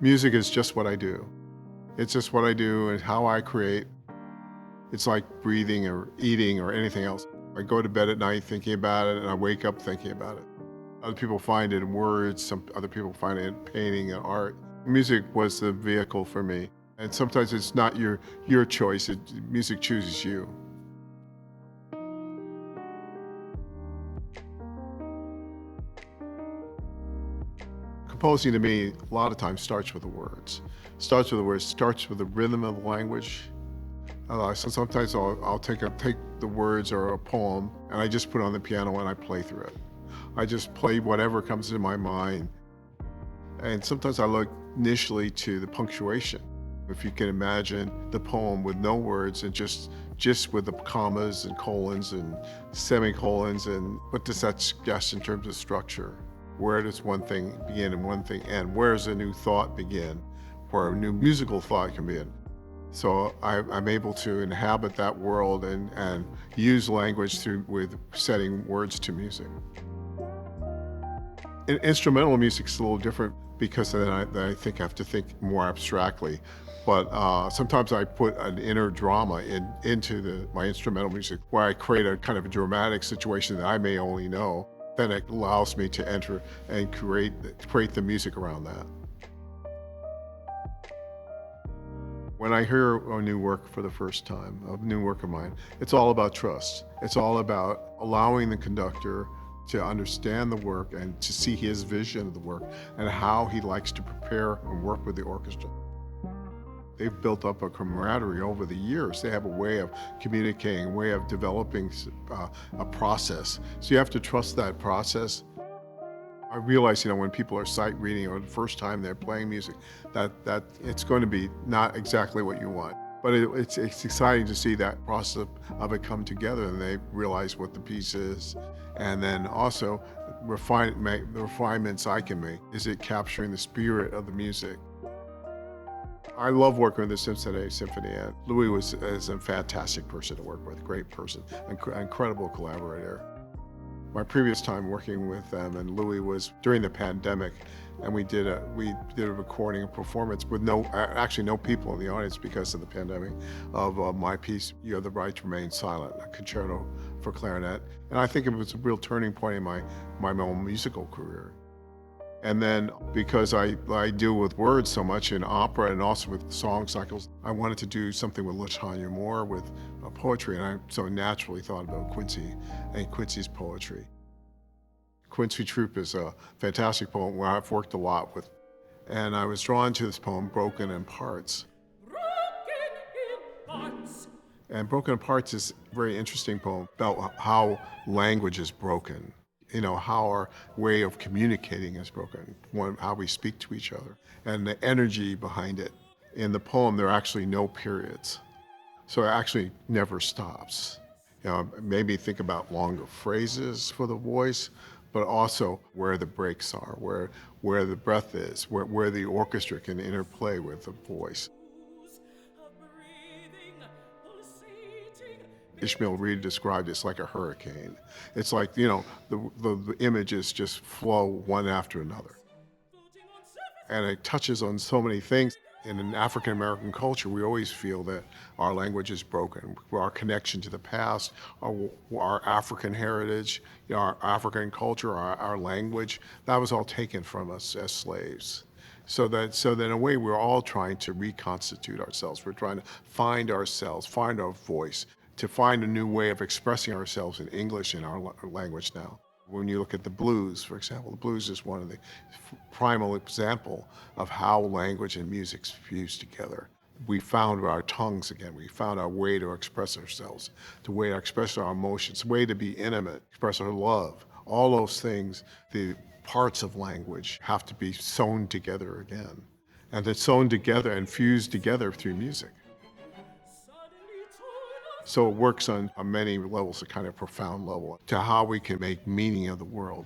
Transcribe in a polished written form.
Music is just what I do. It's just what I do and how I create. It's like breathing or eating or anything else. I go to bed at night thinking about it and I wake up thinking about it. Other people find it in words, some other people find it in painting and art. Music was the vehicle for me. And sometimes it's not your choice, music chooses you. Composing to me, a lot of times starts with the words. Starts with the rhythm of the language. So sometimes I'll take the words or a poem and I just put it on the piano and I play through it. I just play whatever comes to my mind. And sometimes I look initially to the punctuation. If you can imagine the poem with no words and just with the commas and colons and semicolons, and what does that suggest in terms of structure? Where does one thing begin and one thing end? Where does a new thought begin? Where a new musical thought can begin? So I'm able to inhabit that world and use language with setting words to music. Instrumental music's a little different because then I think I have to think more abstractly. But sometimes I put an inner drama into my instrumental music where I create a kind of a dramatic situation that I may only know. Then it allows me to enter and create the music around that. When I hear a new work for the first time, a new work of mine, it's all about trust. It's all about allowing the conductor to understand the work and to see his vision of the work and how he likes to prepare and work with the orchestra. They've built up a camaraderie over the years. They have a way of communicating, a way of developing a process. So you have to trust that process. I realize, when people are sight reading or the first time they're playing music, that it's going to be not exactly what you want. But it's exciting to see that process of it come together and they realize what the piece is. And then also the refinements I can make. Is it capturing the spirit of the music? I love working with the Cincinnati Symphony. And Louis is a fantastic person to work with, great person, incredible collaborator. My previous time working with them and Louis was during the pandemic, and we did a recording and performance with actually no people in the audience because of the pandemic, of my piece, You Have the Right to Remain Silent, a concerto for clarinet. And I think it was a real turning point in my own musical career. And then because I deal with words so much in opera and also with song cycles, I wanted to do something with LaTanya Moore with poetry, and I so naturally thought about Quincy and Quincy's poetry. Quincy Troupe is a fantastic poem where I've worked a lot with, and I was drawn to this poem, Broken in Parts. And Broken in Parts is a very interesting poem about how language is broken. How our way of communicating is broken, how we speak to each other, and the energy behind it. In the poem, there are actually no periods. So it actually never stops. Maybe think about longer phrases for the voice, but also where the breaks are, where the breath is, where the orchestra can interplay with the voice. Ishmael Reed described it's like a hurricane. It's like, the images just flow one after another. And it touches on so many things. In an African-American culture, we always feel that our language is broken. Our connection to the past, our African heritage, our African culture, our language, that was all taken from us as slaves. So that in a way, we're all trying to reconstitute ourselves. We're trying to find ourselves, find our voice, to find a new way of expressing ourselves in English in our language now. When you look at the blues, for example, the blues is one of the primal example of how language and music fuse together. We found our tongues again. We found our way to express ourselves, the way to express our emotions, the way to be intimate, express our love. All those things, the parts of language have to be sewn together again. And it's sewn together and fused together through music. So it works on many levels, a kind of profound level, to how we can make meaning of the world.